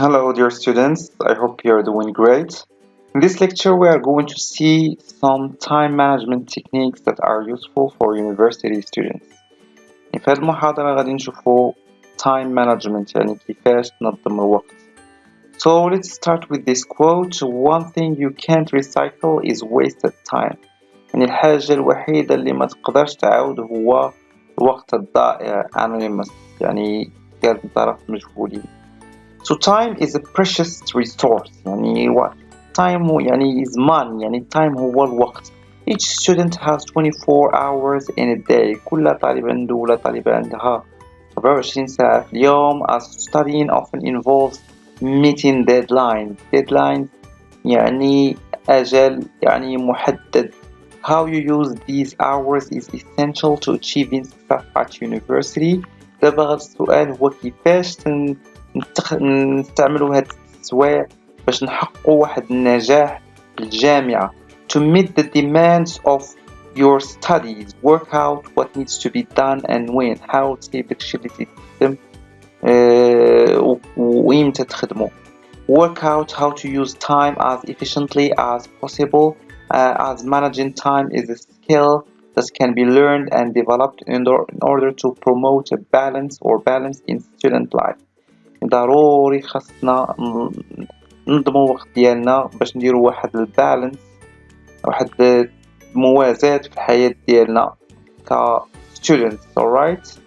Hello, dear students. I hope you are doing great. In this lecture, we are going to see some time management techniques that are useful for university students. في هذه المحاضرة غادي نشوفوا time management يعني كيفاش تنظم الوقت. So let's start with this quote. One thing you can't recycle is wasted time. يعني الحاجة الوحيدة اللي ما تقدرش تعاود هو الوقت الضائع anonymous يعني قال من طرف مجهولين. So time is a precious resource يعني time يعني is money يعني time هو الوقت. Each student has 24 hours in a day. كل طالب عنده ولا طالبة عندها 24 ساعة في اليوم. As studying often involves meeting deadlines. Deadlines يعني أجل يعني محدد. How you use these hours is essential to achieving success at university. دابا غاد السؤال هو كيفاش نستعملوا هاد السوايع باش نحققوا واحد النجاح في الجامعة. To meet the demands of your studies, work out what needs to be done and when. حاول تصيب داكشي اللي تيتخدم وإمتى تخدمو. Work out how to use time as efficiently as possible, as managing time is a skill that can be learned and developed in order to promote a balance in student life. ضروري خاصنا ننظموا الوقت ديالنا باش نديروا واحد البالانس واحد الموازاة في الحياة ديالنا ك students. Alright?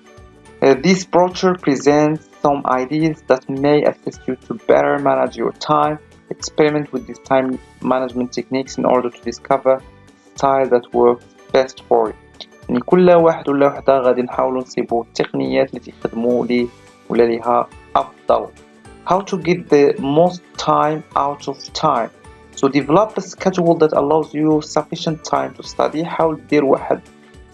This brochure presents some ideas that may assist you to better manage your time. Experiment with these time management techniques in order to discover style that works best for you. يعني كل واحد ولا وحدة غادي نحاولوا نصيبوا التقنيات اللي تخدموا لي ولا ليها أفضل. How to get the most time out of time. So develop a schedule that allows you sufficient time to study. حاول دير واحد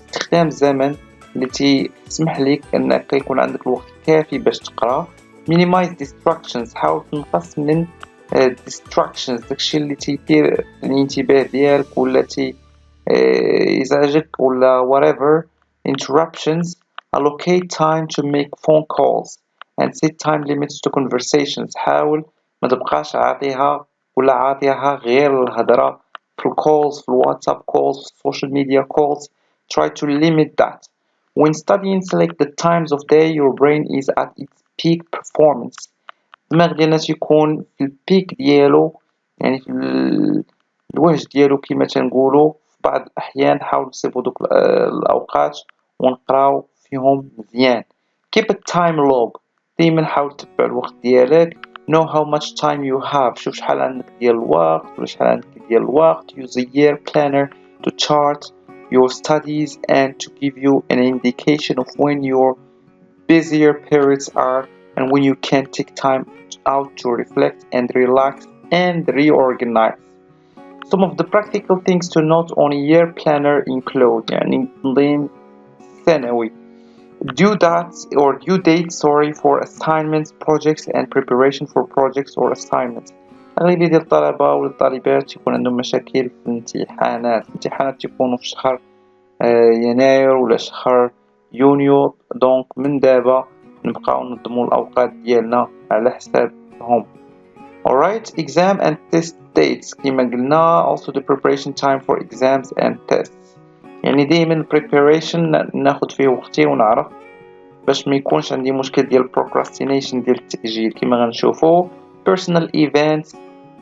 استخدام زمن التي تسمح لك أنك يكون عندك الوقت الكافي باش تقرأ. Minimize distractions. حاول تنقص من distractions داكشي اللي تيدير الانتباه ديالك ولا يزعجك ولا whatever. Interruptions. Allocate time to make phone calls and set time limits to conversations. حاول ما تبقاش عاطيها ولا عاطيها غير الهضرة في الكولز في الواتساب calls social media calls. Try to limit that. When studying, select the times of day your brain is at its peak performance. الدماغ ديالنا تيكون في البيك ديالو يعني في الوهج ديالو كما تنقولوا. في بعض الأحيان حاول نصيبوا دوك الأوقات ونقراو فيهم مزيان. Keep a time log. دايما حاول تتبع الوقت ديالك. Know how much time you have. شوف شحال عندك ديال الوقت ولا شحال عندك ديال الوقت. Use a year planner to chart your studies and to give you an indication of when your busier periods are and when you can take time out to reflect and relax and reorganize. Some of the practical things to note on a year planner include يعني تنظيم سنوي due dates for assignments, projects and preparation for projects or assignments. أغلبية ديال الطلبة والطالبات يكون عندهم مشاكل في الامتحانات تكونوا في شهر يناير ولا شهر يونيو. دونك من دابا نبقاو ننظموا الأوقات ديالنا على حسابهم. Alright, exam and test dates كما قلنا. Also the preparation time for exams and tests. يعني دايما preparation ناخد فيه وقتي ونعرف باش ما يكونش عندي مشكل ديال procrastination ديال التأجيل كما غنشوفو. Personal events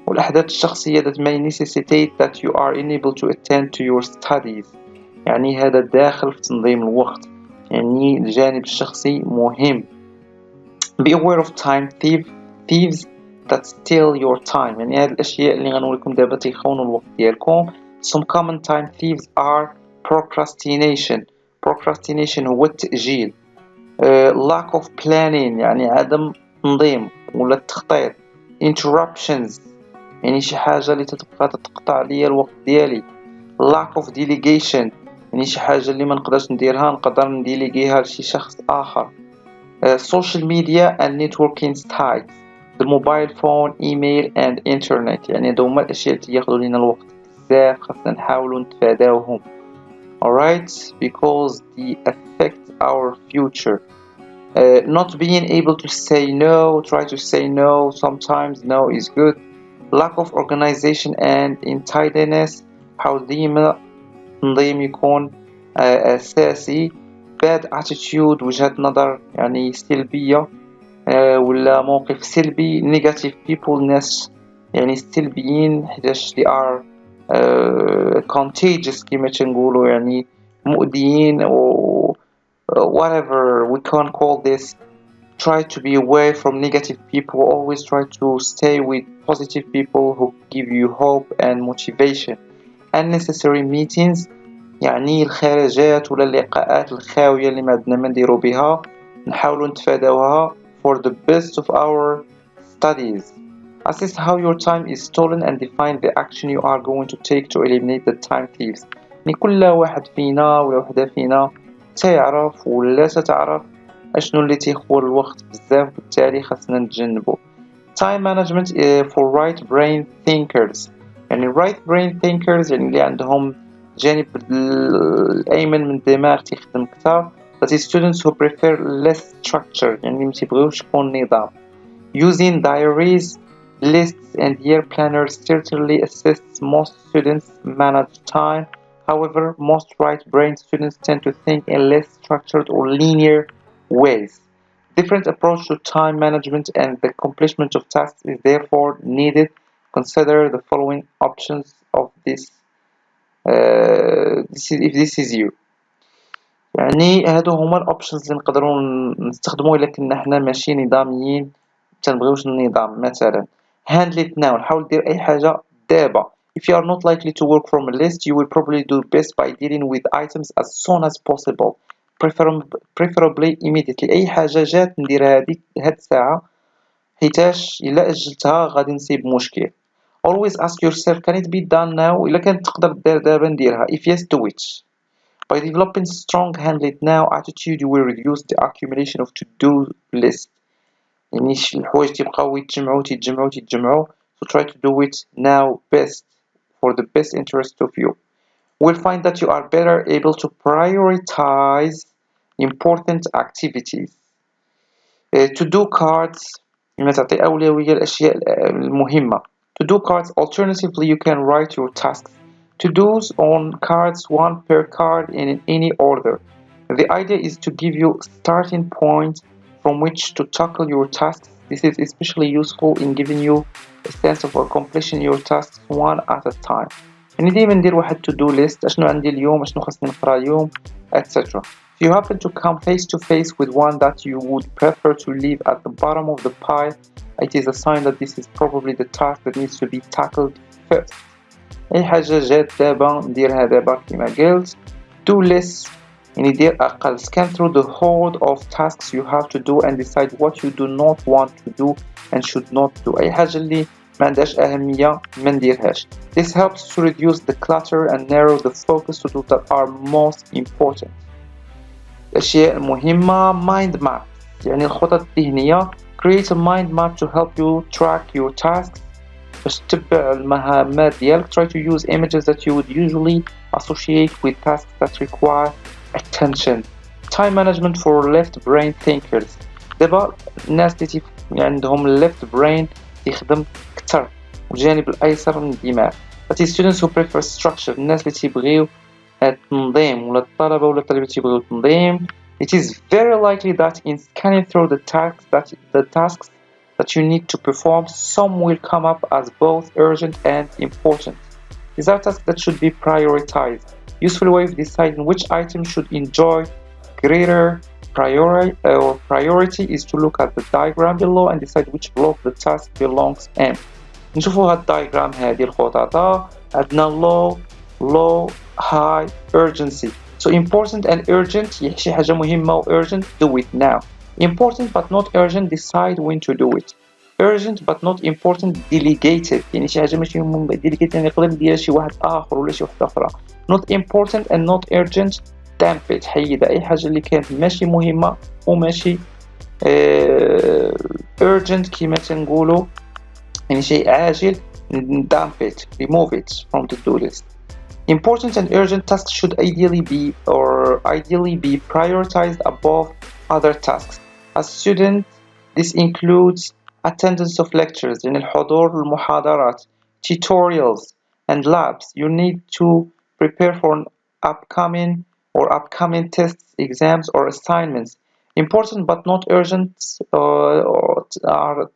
والأحداث الشخصية that may necessitate that you are unable to attend to your studies. يعني هذا داخل في تنظيم الوقت يعني الجانب الشخصي مهم. Be aware of time thieves that steal your time. يعني هاد الأشياء اللي غنقول لكم دابا تيخونوا الوقت ديالكم. Some common time thieves are procrastination هو التأجيل. Lack of planning يعني عدم تنظيم ولا التخطيط. Interruptions يعني شي حاجة اللي تتبقى تقطع ليا الوقت ديالي. Lack of delegation يعني شي حاجة اللي ما نقدرش نديرها نقدر نديليغيها لشي شخص آخر. Social media and networking sites. The mobile phone, email and internet يعني هادو هما الأشياء اللي تياخدو لينا الوقت بزاف خاصنا نحاولو نتفاداوهم. Alright, because they affect our future. Not being able to say no, try to say no, sometimes no is good. Lack of organization and untidiness، حاول ديما تنظيم يكون أساسي. bad attitude، وجهة نظر يعني سلبية ولا موقف سلبي. negative people، ناس يعني سلبيين حيتاش they are contagious كما تنقولوا، يعني مؤذيين و whatever we can call this. Try to be away from negative people. Always try to stay with positive people who give you hope and motivation. Unnecessary meetings، يعني الخارجات ولا اللقاءات الخاوية اللي ما عندنا ما نديرو بها، نحاولوا نتفاداوها for the best of our studies. Assess how your time is stolen and define the action you are going to take to eliminate the time thieves. يعني كل واحد فينا ولا وحدة فينا تعرف ولا تتعرف اشنو اللي تيخور الوقت بزاف، بالتالي خاصنا نتجنبو. time management for right brain thinkers، يعني right brain thinkers يعني اللي عندهم الجانب الأيمن من الدماغ تيخدم كتر. that is students who prefer less structure، يعني ما تيبغيوش يكون نظام. using diaries, lists and year planners certainly assists most students manage time. However, most right brain students tend to think in less structured or linear ways. Different approach to time management and the accomplishment of tasks is therefore needed. Consider the following options of this if this is you. يعني هادو هما الاوبشنز اللي نقدروا نستخدمو الا كنا حنا ماشي نظاميين تنبغيوش النظام. مثلا handle it now، نحاول دير اي حاجه دابا. if you are not likely to work from a list you will probably do best by dealing with items as soon as possible, preferably immediately. اي حاجه جات نديرها هاد الساعه، حيتاش الا اجلتها غادي نصيب مشكل. always ask yourself can it be done now، الا كانت تقدر دير دابا نديرها. if yes do it. by developing strong handle it now attitude you will reduce the accumulation of to-do list. يعني الحوايج تيبقاو يتجمعوا so try to do it now best for the best interest of you. We'll find that you are better able to prioritize important activities. to-do cards، لما تعطي أولوية الأشياء المهمة. to-do cards alternatively you can write your tasks to-dos on cards, one per card in any order. The idea is to give you a starting point from which to tackle your tasks. This is especially useful in giving you a sense of accomplishing your tasks one at a time. يعني دايما ندير واحد to do list، اشنو عندي اليوم، اشنو خاصني نقرا اليوم etc. If you happen to come face to face with one that you would prefer to leave at the bottom of the pile, it is a sign that this is probably the task that needs to be tackled first. أي حاجة جات دابا نديرها دابا كما قلت. do list يعني دير أقل. scan through the horde of tasks you have to do and decide what you do not want to do and should not do. أي حاجة اللي ما عندهاش أهمية ما نديرهاش. This helps to reduce the clutter and narrow the focus to those that are most important. الأشياء المهمة mind map، يعني الخطط الذهنية. create a mind map to help you track your tasks. باش تتبع المهمات ديالك. try to use images that you would usually associate with tasks that require attention. time management for left brain thinkers. دابا الناس اللي عندهم left brain يخدم كتر والجانب الأيسر من الدماغ. that is students who prefer structure، الناس اللي تيبغيو التنظيم ولا الطلبة ولا الطالبات تيبغيو التنظيم. it is very likely that in scanning through the tasks that you need to perform, some will come up as both urgent and important. These are tasks that should be prioritized. Useful way of deciding which item should enjoy greater priority is to look at the diagram below and decide which block the task belongs in. نشوفوا هاد الدايجرام هادي الخططة. عندنا low, high, urgency. So important and urgent، شي حاجة مهمة و urgent do it now. important but not urgent decide when to do it. urgent but not important delegated، يعني شي حاجة ماشي delegated يعني يقدر يديرها شي واحد آخر ولا شي وحدة أخرى. not important and not urgent dump it، حيدها. أي حاجة اللي كانت ماشي مهمة وماشي urgent كيما تنقولوا يعني شيء عاجل dump it، remove it from the do list. Important and urgent tasks should ideally be prioritized above other tasks. As student, this includes attendance of lectures in الحضور المحاضرات, tutorials, and labs. You need to prepare for an upcoming tests, exams, or assignments. Important but not urgent are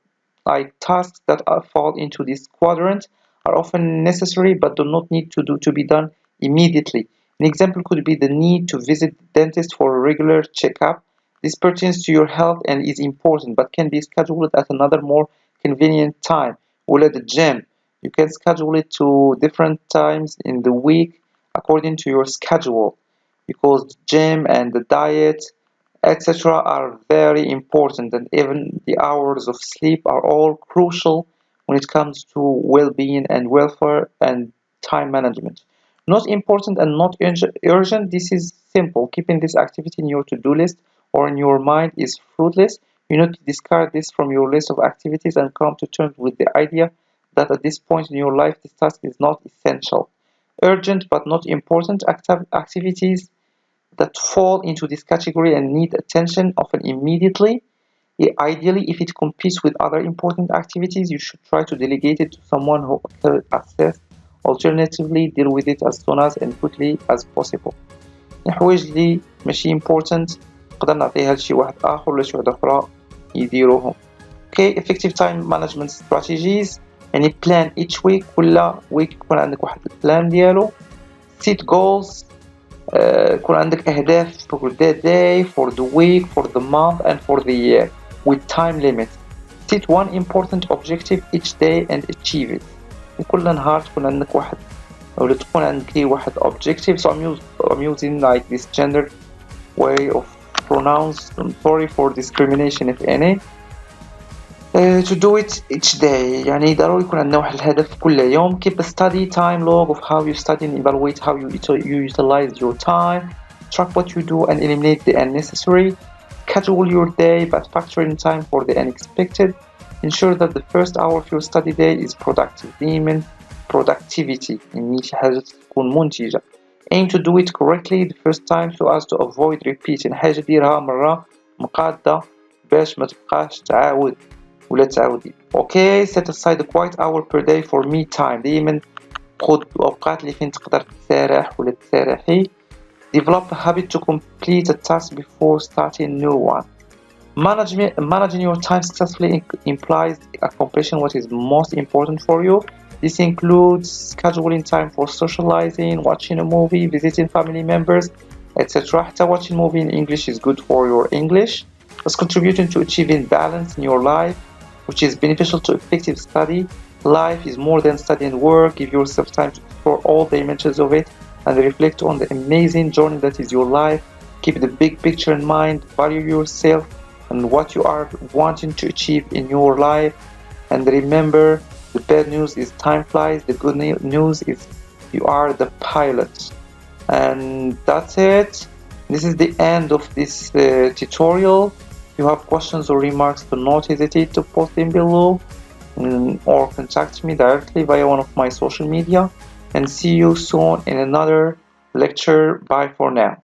like tasks that fall into this quadrant are often necessary but do not need to be done immediately. An example could be the need to visit the dentist for a regular checkup. This pertains to your health and is important but can be scheduled at another more convenient time. Or at the gym, you can schedule it to different times in the week according to your schedule because the gym and the diet etc. are very important, and even the hours of sleep are all crucial when it comes to well-being and welfare and time management. Not important and not urgent, this is simple. Keeping this activity in your to-do list or in your mind is fruitless. You need to discard this from your list of activities and come to terms with the idea that at this point in your life this task is not essential. Urgent but not important activities that fall into this category and need attention often immediately. Ideally, if it competes with other important activities, you should try to delegate it to someone who can assist. Alternatively, deal with it as soon as and quickly as possible. الحوايج اللي ماشي important نقدر نعطيها لشي واحد آخر ولا شي واحدة أخرى يديروهم. Okay, effective time management strategies. يعني plan each week. كل week يكون عندك واحد البلان ديالو. Set goals. يكون عندك أهداف for the day, for the week, for the month and for the year with time limits. Set one important objective each day and achieve it. كل نهار تكون عندك واحد أو تكون عندك واحد objective. So I'm using like this gender way of pronouns. I'm sorry for discrimination if any. To do it each day يعني ضروري يكون عندنا واحد الهدف كل يوم. Keep a study time log of how you study and evaluate how you utilize your time. Track what you do and eliminate the unnecessary. Schedule your day but factor in time for the unexpected. Ensure that the first hour of your study day is productive. دايما productivity يعني شي حاجة تكون منتجة. Aim to do it correctly the first time so as to avoid repeating. حاجة ديرها مرة مقادة باش ما تبقاش تعاود ولا تعاودي. Okay, set aside a quiet hour per day for me time. دايما خذ الأوقات اللي فين تقدر تسارح ولا تسارحي. Develop a habit to complete a task before starting a new one. Managing your time successfully implies accomplishing what is most important for you. This includes scheduling time for socializing, watching a movie, visiting family members, etc. حتى watching movie in English is good for your English. It's contributing to achieving balance in your life, which is beneficial to effective study. Life is more than study and work. Give yourself time to explore all the dimensions of it and reflect on the amazing journey that is your life. Keep the big picture in mind. Value yourself and what you are wanting to achieve in your life. And remember, the bad news is time flies. The good news is you are the pilot. And that's it. This is the end of this tutorial. If you have questions or remarks, do not hesitate to post them below or contact me directly via one of my social media. And see you soon in another lecture. Bye for now.